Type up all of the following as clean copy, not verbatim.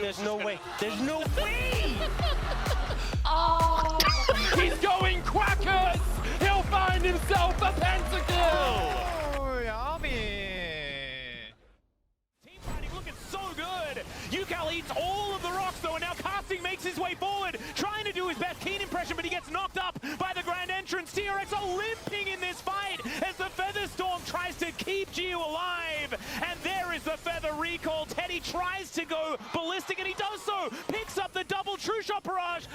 There's no way. There's no way! Oh! He's going quackers! He'll find himself a pentakill! Oh, yummy! Team fighting looking so good! Yukal eats all of the rocks though, and now Casting makes his way forward, trying to do his best Keen impression, but he gets knocked up by the Grand Entrance. TRX are limping in this fight as the Feather Storm tries to keep Gio alive, and there is the Feather recall. Teddy tries to go ballistic, and he does so, picks up the double True Shot barrage,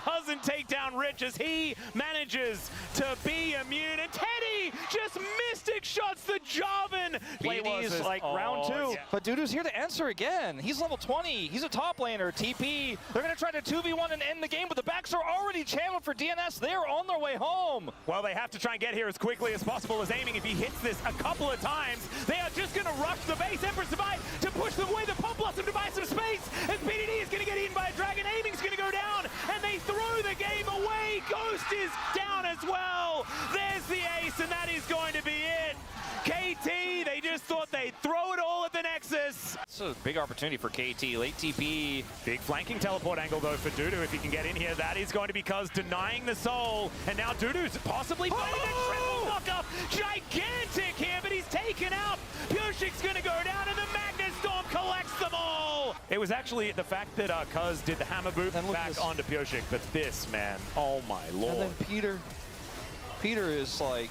doesn't take down Rich as he manages to be immune, and Teddy just mystic shots the Jarvan. BD's like round 2, yeah. but Dudu's here to answer again. He's level 20, he's a top laner, TP. They're gonna try to 2v1 and end the game, but the backs are already channeled for DNS. They're on their way home. Well, they have to try and get here as quickly as possible as aiming. If he hits this a couple of times, they are just gonna rush the base. Empress Divide to push them away. The Pump Blossom to buy some space, and PDD is gonna get eaten by a dragon. Aiming's gonna go down, and they throw the game away. Ghost is down as well. There's the ace, and that is going to be it. KT, they just thought they'd throw it all at the Nexus. It's a big opportunity for KT. Late TP. Big flanking teleport angle though for Dudu if he can get in here. That is going to be Cuz denying the soul. And now Dudu's possibly fighting a triple knock-up. Gigantic here, but he's taken out. Pyoshik's going to go down, and the Magnet Storm collects them all. It was actually the fact that Cuz did the hammer boot back onto Pyoshik, but this, man, oh my lord. And then Peter is like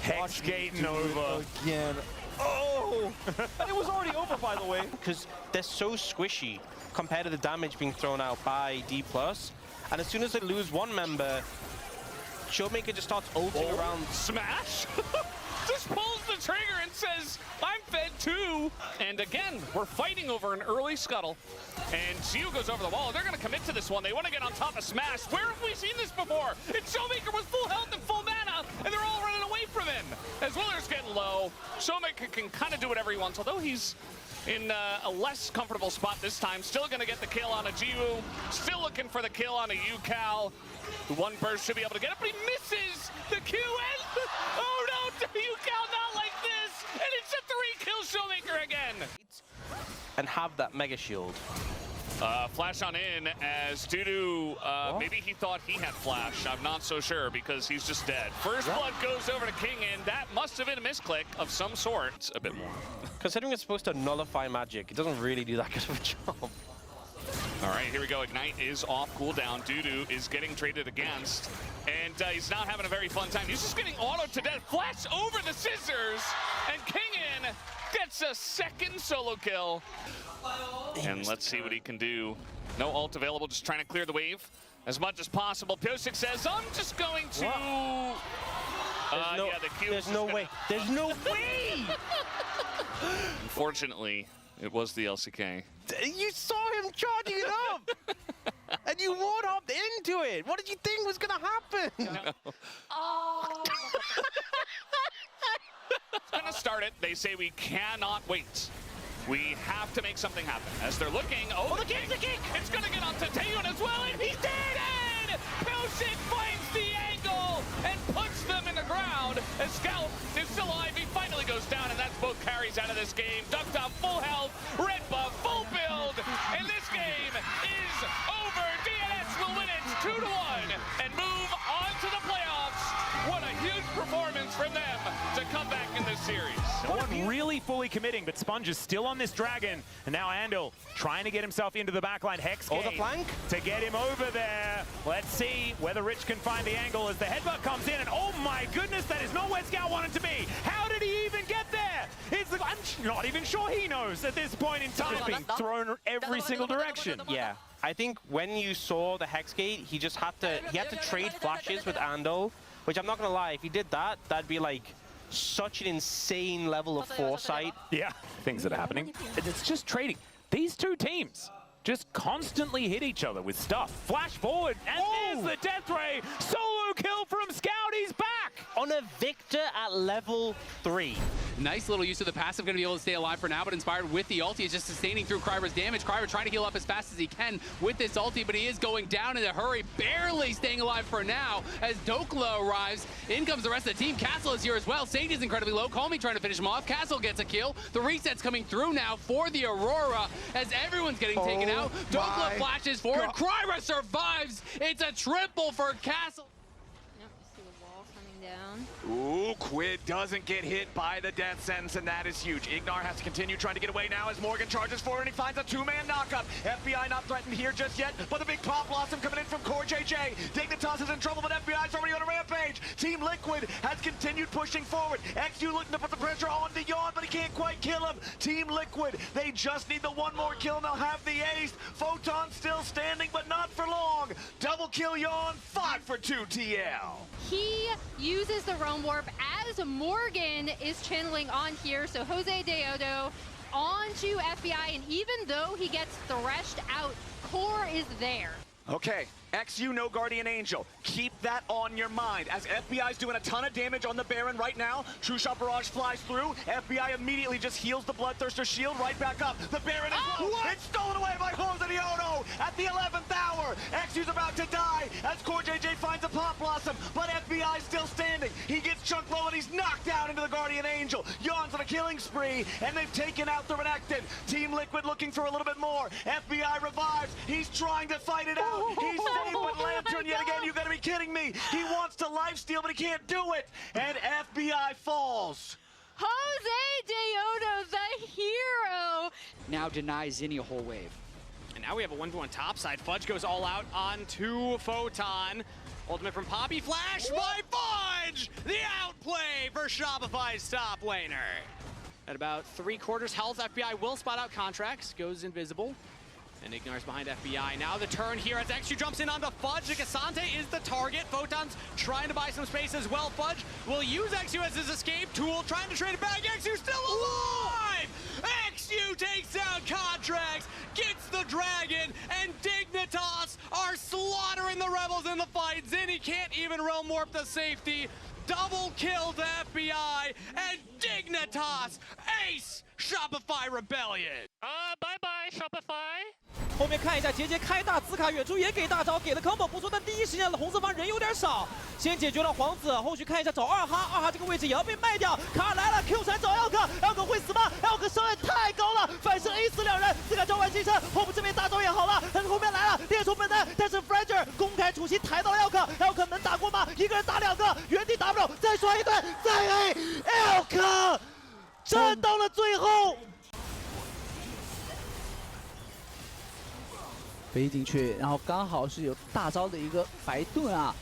Hex gating over. Again. Oh! And it was already over, by the way. Because they're so squishy compared to the damage being thrown out by D+. And as soon as they lose one member, Showmaker just starts ulting around. Smash! Just pulls the trigger and says, I'm fed too. And again, we're fighting over an early scuttle. And Gio goes over the wall. They're going to commit to this one. They want to get on top of Smash. Where have we seen this before? And Showmaker was full health and full mana, and they're all running away from him. As Willer's getting low, Showmaker can kind of do whatever he wants, although he's in a less comfortable spot this time. Still going to get the kill on a Jiwoo. Still looking for the kill on a Yukal. The one burst should be able to get it, but he misses the Q. And oh no, Yukal not like this. And it's a 3-kill Showmaker again. And have that Mega Shield. Flash on in as Dudu, maybe he thought he had flash. I'm not so sure because he's just dead. First blood goes over to King, and that must have been a misclick of some sort. It's a bit more. Considering it's supposed to nullify magic, it doesn't really do that good of a job. All right, here we go. Ignite is off cooldown. Dudu is getting traded against, and he's not having a very fun time. He's just getting auto to death. Flash over the scissors, and Kingin gets a second solo kill. And let's see what he can do. No ult available, just trying to clear the wave as much as possible. Pyoshik says, I'm just going to... yeah, the Q There's no way. There's no way! Unfortunately, it was the LCK. You saw him charging it up! And you ward-hopped into it! What did you think was gonna happen? No. Oh. It's gonna start it. They say we cannot wait. We have to make something happen. As they're looking, oh, the kick! It's gonna get onto Taeyun as well, and he's dead! And Pyoshik finds the angle and puts them in the ground. As Scout is still alive, he finally goes down, and that's both carries out of this game. Ducked up, full health, red buff, full build, and this game is over. DNS will win it 2-1 and move on to the playoffs. What a huge performance from them to come back in this series. No one really fully committing, but Sponge is still on this dragon. And now Andal trying to get himself into the backline. Hex Oh, the flank? to get him over there. Let's see whether Rich can find the angle as the headbutt comes in. And oh my goodness, that is not where Scout wanted to be. How did he even get there? I'm not even sure he knows at this point in time. He's being thrown every single direction. Yeah, I think when you saw the Hexgate, he had to trade flashes with Andal, which I'm not gonna lie, if he did that, that'd be like such an insane level of foresight. Yeah, things that are happening. It's just trading. These two teams just constantly hit each other with stuff. Flash forward, and there's the death ray. Solo kill go from Scout. He's back. On a Victor at level 3. Nice little use of the passive, going to be able to stay alive for now, but Inspired with the ulti is just sustaining through Kryber's damage. Kryber trying to heal up as fast as he can with this ulti, but he is going down in a hurry, barely staying alive for now as Dokla arrives. In comes the rest of the team. Castle is here as well. Sage is incredibly low. Calmy trying to finish him off. Castle gets a kill. The reset's coming through now for the Aurora as everyone's getting taken out. Dokla flashes forward. Kryber survives. It's a triple for Castle. Down. Ooh, Quid doesn't get hit by the death sentence, and that is huge. Ignar has to continue trying to get away now as Morgan charges forward and he finds a two-man knockup. FBI not threatened here just yet, but the big pop blossom coming in from Core JJ. Dignitas is in trouble, but FBI's already on a rampage. Team Liquid has continued pushing forward. XU looking to put the pressure on to Yawn, but he can't quite kill him. Team Liquid, they just need the one more kill and they'll have the ace. Photon still standing, but not for long. Double kill Yawn, 5 for 2 TL. He uses the Roam Warp as Morgan is channeling on here, so Jose Deodo onto FBI, and even though he gets threshed out, Core is there. Okay, XU, no Guardian Angel. Keep that on your mind. As FBI's doing a ton of damage on the Baron right now, True Shot Barrage flies through. FBI immediately just heals the Bloodthirster shield right back up. The Baron is low. It's stolen away by Jose Deodo at the 11th hour. XU's about to die as Core JJ finds a Pop Blossom, but FBI's still standing. He gets chunked low and he's knocked down into the Guardian Angel. Yawns on a killing spree, and they've taken out the Renekton. Team Liquid looking for a little bit more. FBI revives. He's trying to fight it out. He's saved, but Lantern yet again. You gotta be kidding me. He wants to lifesteal, but he can't do it. And FBI falls. Jose Deodo, the hero. Now denies Zinni a whole wave. And now we have a 1v1 topside. Fudge goes all out onto Photon. Ultimate from Poppy, flash by Fudge! The outplay for Shopify's top laner. At about 3/4 health, FBI will spot out Contracts, goes invisible. And Ignar's behind FBI. Now the turn here as XU jumps in onto Fudge. Cassante is the target. Photon's trying to buy some space as well. Fudge will use XU as his escape tool, trying to trade it back. XU still alive! XU takes down Contracts, gets the dragon, and Dignitas are slaughtering the rebels in the fight. Zinni can't even realm warp the safety. Double kill to FBI, and Dignitas ace Shopify Rebellion. Bye bye Shopify。后面看一下杰杰开大，兹卡远处也给大招，给的 combo 不错，但第一时间红色方人有点少，先解决了皇子，后续看一下找二哈，二哈这个位置也要被卖掉，卡尔来了 ，Q 闪找 Elk 会死吗 ？Elk 伤害太高了，反胜 A 死两人，兹卡召唤新生，后部这边大招也好了，但是后面来了电手本能，但是 Fragile 公开主席抬到了 Elk 能打过吗？一个人打两个，原地打不了，再刷一段，再 A，Elk 站到了最后。 飞进去，然后刚好是有大招的一个白盾啊，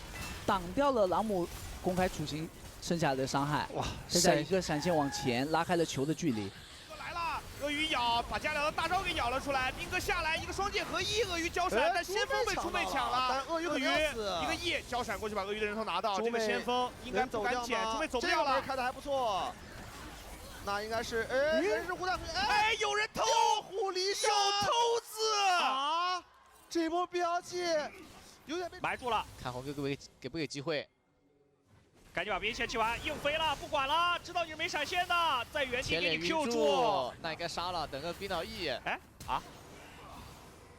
挡掉了朗姆公开处刑剩下的伤害。哇！现在一个闪现往前，拉开了球的距离。来了，鳄鱼咬，把加良的大招给咬了出来。兵哥下来，一个双剑合一，鳄鱼交闪，但先锋被出被抢了。但鳄鱼一个 E 交闪过去，把鳄鱼的人头拿到。这个先锋应该不敢捡，中美走不掉了。这个开的还不错。 那应该是，人是胡大，有人偷，狐狸小偷子啊！这波标记有点被埋住了，看红哥给不给机会？赶紧把兵线起完，硬飞了，不管了，知道你是没闪现的，在原地给你 Q 住，那应该杀了，等个冰岛 E。哎啊，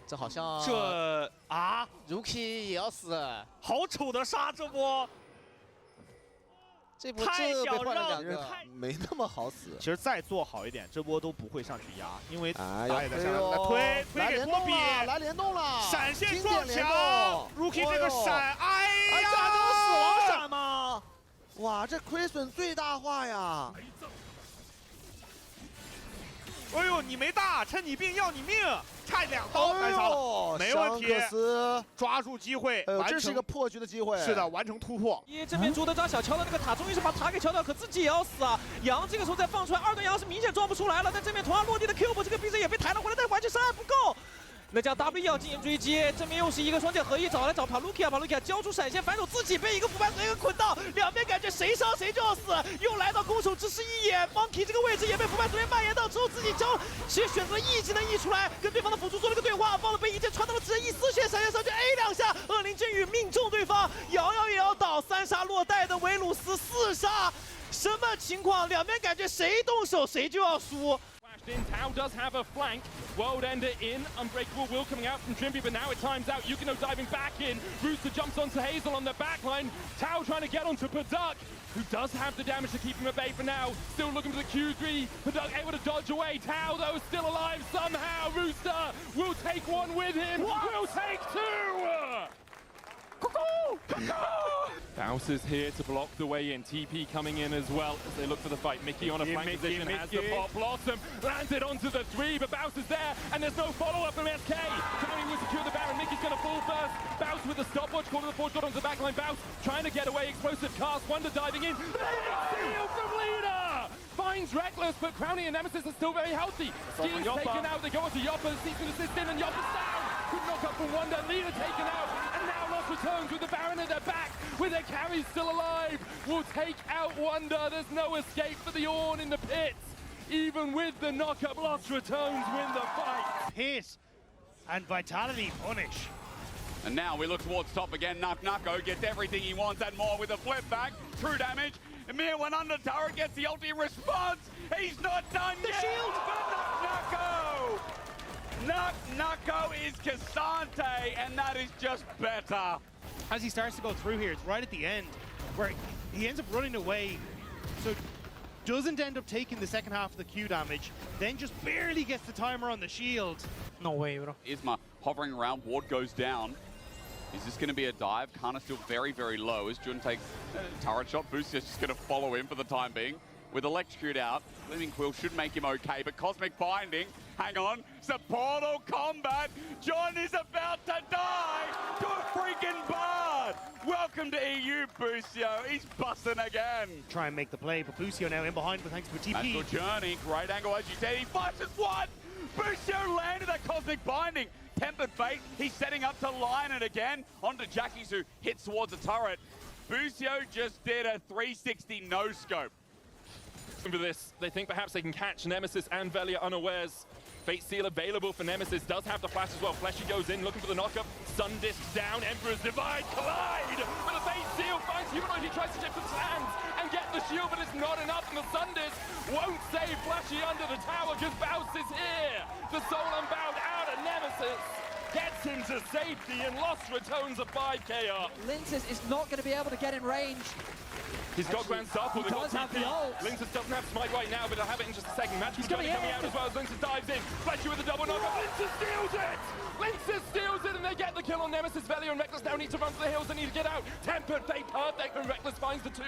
这好像这啊 ，Rookie 也要死，好丑的杀这波。 这波太小让，没那么好死。其实再做好一点，这波都不会上去压，因为打也在下来推给波比，来联动了，闪现撞墙 ，Rookie 这个闪，哎呀，这能死亡闪吗？哇，这亏损最大化呀！哎呦，你没大，趁你病要你命，差2刀白杀了，没问题。抓住机会，这是一个破局的机会。是的，完成突破。这边朱德章想敲到那个塔，终于是把塔给敲掉，可自己也要死啊！杨这个时候再放出来，二段杨是明显撞不出来了，但这边同样落地的 Cube 这个 BC 也被抬了回来，但完全伤害不够。 那将 W 要进行追击，这边又是一个双剑合一，找来找帕鲁基亚交出闪现，反手自己被一个腐败蛇给捆到，两边感觉谁伤谁就要死，又来到攻守只是一眼 ，Monkey 这个位置也被腐败蛇蔓延到之后，自己交，其实选择 E 技能 E 出来，跟对方的辅助做了个对话，放了被一剑穿到了直接一丝血闪现上去 A 2下，恶灵真雨命中对方，瑶瑶也要倒3杀落袋的维鲁斯4杀，什么情况？两边感觉谁动手谁就要输。 In. Tao does have a flank. World Ender in. Unbreakable Will coming out from Trimby, but now it times out. Yukino diving back in. Rooster jumps onto Hazel on the backline. Tao trying to get onto Paduk, who does have the damage to keep him at bay for now. Still looking for the Q3. Paduk able to dodge away. Tao, though, still alive somehow. Rooster will take one with him. Will take two! Bounce is here to block the way in. TP coming in as well as they look for the fight. Mickey on a flank position has the pop. Blossom landed onto the 3, but Bounce is there, and there's no follow-up from SK. Tony will secure the Baron. Mickey's going to fall first. Bounce with the stopwatch. Corner of the forge got onto the backline. Bounce trying to get away. Explosive cast. Wonder diving in. Steal from Leader! Finds Reckless, but Crownie and Nemesis are still very healthy. Ski's taken out. They go onto Yoppa. Seeks an assist in, and Yoppa's down. Good knock up from Wonder. Leader taken out, and now Lost returns with the Baron at their back, with their carries still alive. Will take out Wonder. There's no escape for the Ornn in the pits. Even with the knock-up, Lost returns win the fight. Hit and Vitality punish. And now we look towards top again. Nucko gets everything he wants and more with a flip back. True damage. Emir went under turret, gets the ulti response. He's not done yet. The shield for Nucko. Nucko is Cassante, and that is just better. As he starts to go through here, it's right at the end where he ends up running away. So doesn't end up taking the second half of the Q damage, then just barely gets the timer on the shield. No way, bro. Isma hovering around, ward goes down. Is this going to be a dive? Kana still very, very low as Jun takes a turret shot. Boost's just going to follow him for the time being. With Electrocute out, Gleaming Quill should make him okay, but Cosmic Binding, hang on, supportal combat. John is about to die to a freaking Bard. Welcome to EU, Busio. He's busting again. Try and make the play, but Busio now in behind, but thanks to a TP. That's Journey, great angle as you said. He fights as one. Busio landed that Cosmic Binding. Tempered Fate, he's setting up to line it again. Onto Jackie's who hits towards the turret. Busio just did a 360 no-scope. For this, they think perhaps they can catch Nemesis and Velia unawares. Fate Seal available for Nemesis, does have the flash as well. Fleshy goes in, looking for the knockup. Sun Disc down, Emperor's Divide, collide! But the Fate Seal finds Humanoid, he tries to shift his hands and get the shield, but it's not enough, and the Sun Disc won't save Flashy under the tower, because Bounce is here! The Soul Unbound out of Nemesis gets him to safety, and Lost returns a 5k up. Linces is not going to be able to get in range. He's got Grand Starfall, they've got TP. Linces doesn't have Smite right now, but they'll have it in just a second. Magic coming out as well as Linces dives in. Fletcher with a double knockup. Linces steals it! Linces steals it, and they get the kill on Nemesis. Velia and Reckless now need to run for the hills. They need to get out. Tempered Fate perfect, and Reckless finds the 2.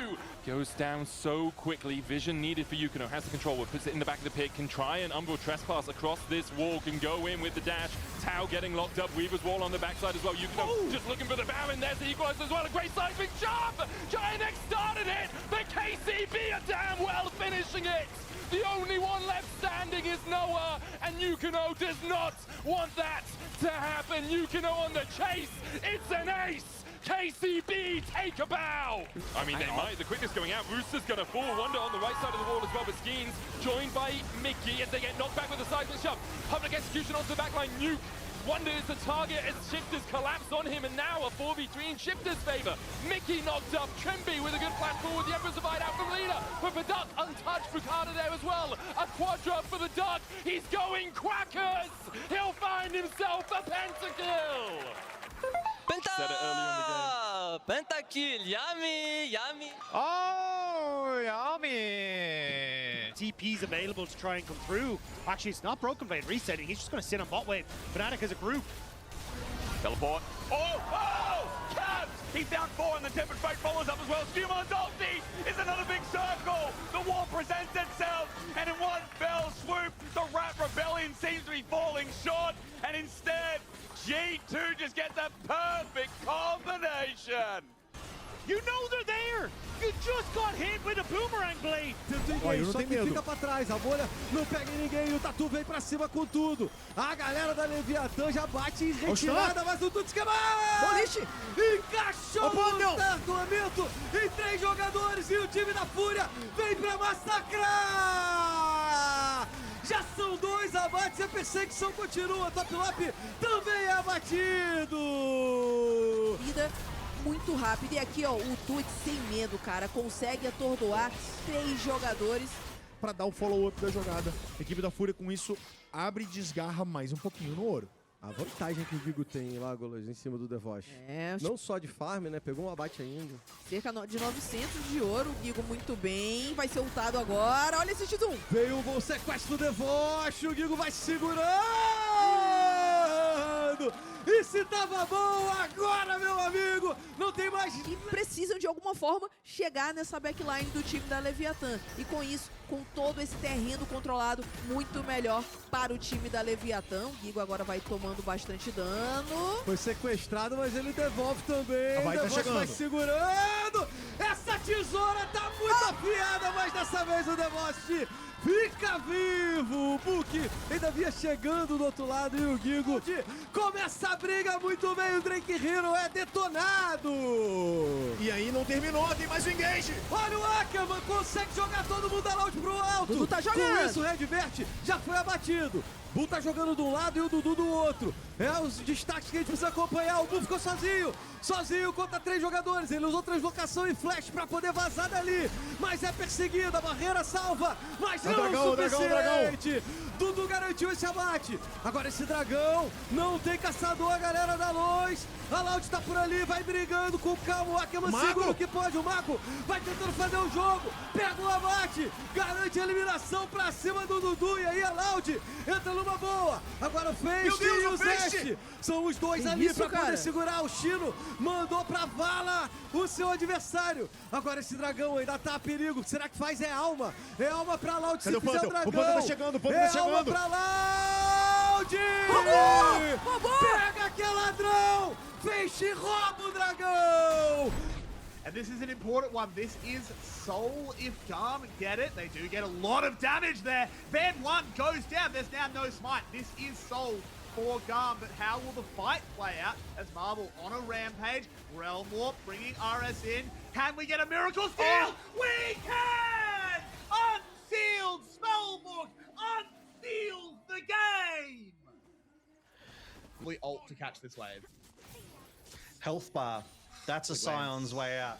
Goes down so quickly. Vision needed for Yukino. Has the control. Puts it in the back of the pit. Can try and Umbral Trespass across this wall. Can go in with the dash. Tao getting locked up. Weaver's wall on the backside as well. Yukino just looking for the Baron. There's the equalizer as well. A great seismic jump! Giant X started it! The KCB are damn well finishing it! The only one left standing is Noah, and Yukino does not want that to happen. Yukino on the chase. It's an ace! KCB, take a bow! I mean, they might. The quickest going out. Rooster's gonna fall. Wonder on the right side of the wall as well, but Skeens joined by Mickey as they get knocked back with a seismic shove. Public execution onto the backline. Nuke. Wonder is the target as Shifters collapse on him, and now a 4v3 in Shifters' favor. Mickey knocked up. Trimby with a good flash forward. The Emperor's Divide out from Leader. But for Duck, untouched. Bricada there as well. A quadra for the Duck. He's going crackers. He'll find himself a pentakill. Said it earlier in the game. Pentakill, yummy, yummy. Oh, yummy. TP's available to try and come through. Actually, it's not Broken Blade resetting. He's just going to sit on bot wave. Fnatic as a group. Teleport. Oh! Cabs! He's down 4 and the Tempered Fate follows up as well. Stumon's ulti is another big circle. The wall presents itself, and in one fell swoop, the Rat Rebellion seems to be falling short, and instead, G2 just gets a perfect combination. You know they're there! You just got hit with a boomerang blade! Só que fica pra trás, a bolha não pega em ninguém, o Tatu vem pra cima com tudo. A galera da Leviatã já bate em retirada, mas o Tutu esquema! Encaixou no estatuamento em 3 jogadores e o time da Fúria vem pra massacrar! Já são 2 abates e a perseguição continua. Top Lop também é abatido. Vida muito rápido. E aqui, ó, o Tuit sem medo, cara. Consegue atordoar 3 jogadores. Para dar o follow-up da jogada. A equipe da Fúria com isso abre e desgarra mais um pouquinho no ouro. A vantagem que o Gigo tem lá, Golas, em cima do Devosh. Não só de farm, né? Pegou um abate ainda. Cerca de 900 de ouro. O Gigo muito bem. Vai ser ultado agora. Olha esse X1. Veio um bom sequestro do Devosh. O Gigo vai segurando. E se tava bom agora, meu amigo, não tem mais... E precisam, de alguma forma, chegar nessa backline do time da Leviatã. E com isso, com todo esse terreno controlado, muito melhor para o time da Leviatã. O Gigo agora vai tomando bastante dano. Foi sequestrado, mas ele devolve também. O Devosh vai segurando. Essa tesoura tá muito afiada, mas dessa vez o Devosh fica vivo. O Book ainda vinha chegando do outro lado e o Gigo começa a briga muito bem. O Drake Hero é detonado. E aí não terminou, tem mais um engage. Olha o Ackerman, consegue jogar todo mundo da loud pro alto. Dudu tá jogando. Com isso, o Red Vert já foi abatido. Bull tá jogando de um lado e o Dudu do outro. É os destaques que a gente precisa acompanhar. O Bull ficou sozinho contra 3 jogadores. Ele usou translocação e flash pra poder vazar dali. Mas é perseguido, a barreira salva. Mas não o suficiente. Dudu garantiu esse abate. Agora esse dragão não tem caçador, a galera da Lois. A Loud tá por ali, vai brigando com calma. O Ackerman segura o que pode. O Mago vai tentando fazer o jogo. Pega o abate, garante a eliminação pra cima do Dudu. E aí a Loud entra numa boa. Agora o Feixe e o Zeste. São os dois ali pra poder segurar. O Chino mandou pra vala o seu adversário. Agora esse dragão ainda tá a perigo. Será que faz? É alma. É alma pra Loud. Cadê Se fizer o dragão. O Panta tá chegando, o Panta tá chegando. Alma pra Loud. Roubou! Pega que é ladrão. Feixe rouba o dragão. And this is an important one. This is Soul if Garm get it. They do get a lot of damage there. Band 1 goes down. There's now no smite. This is Soul for Garm, but how will the fight play out as Marvel on a rampage? Realm Warp bringing RS in. Can we get a miracle steal? We can! Unsealed Spellbook unseals the game! We ult to catch this wave. Health bar. That's a Scion's way out.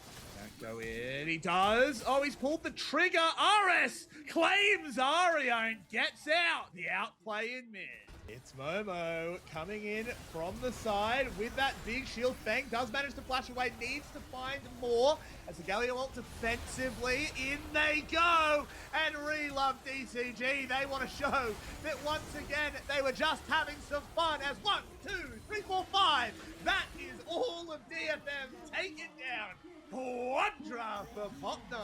Go in. He does. Oh, he's pulled the trigger. RS claims Aria and gets out. The outplay in mid. It's Momo coming in from the side with that big shield. Fang does manage to flash away, needs to find more. As the Galio ult defensively, in they go. And re-love DCG. They want to show that once again, they were just having some fun as 1, 2, 3, 4, 5. That is all of DFM taken down. Quadra for Pop9.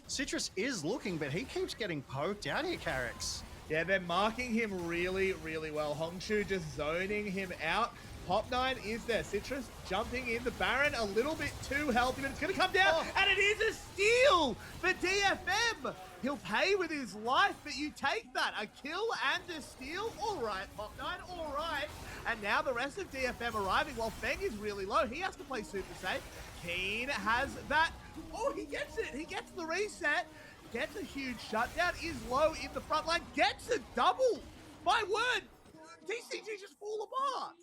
Citrus is looking, but he keeps getting poked out here, Carrix. Yeah, they're marking him really, really well. Hongshu just zoning him out. Pop9 is there. Citrus jumping in. The Baron a little bit too healthy, but it's going to come down. And it is a steal for DFM. He'll pay with his life, but you take that. A kill and a steal. All right, Pop9, all right. And now the rest of DFM arriving while Feng is really low. He has to play super safe. Keen has that. Oh, he gets it. He gets the reset. Gets a huge shutdown, is low in the front line, gets a double. My word, DCG just fall apart.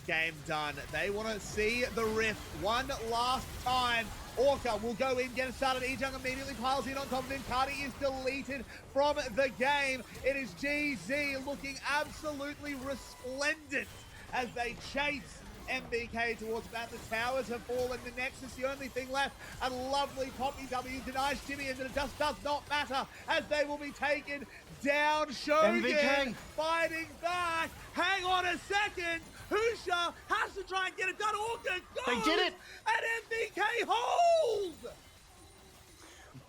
Game done. They want to see the rift one last time. Orca will go in, get it started. Ejung immediately piles in on top of him. Cardi is deleted from the game. It is GZ looking absolutely resplendent as they chase MBK towards that. The towers have fallen. The Nexus, the only thing left. A lovely Poppy W denies Jimmy, and it just does not matter as they will be taken down. Shogun MBK fighting back. Hang on a second. Husha has to try and get it done. Orca goes. They did it. And MBK holds.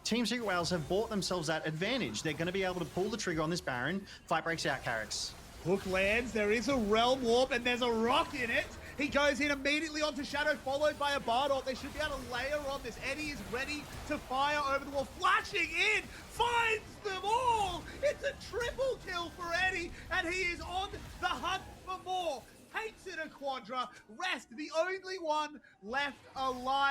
Team Secret Whales have bought themselves that advantage. They're going to be able to pull the trigger on this Baron. Fight breaks out, Carrix. Hook lands. There is a Realm Warp, and there's a rock in it. He goes in immediately onto Shadow, followed by a Bardock. They should be able to layer on this. Eddie is ready to fire over the wall. Flashing in, finds them all. It's a triple kill for Eddie, and he is on the hunt for more. Takes it a Quadra. Rest, the only one left alive.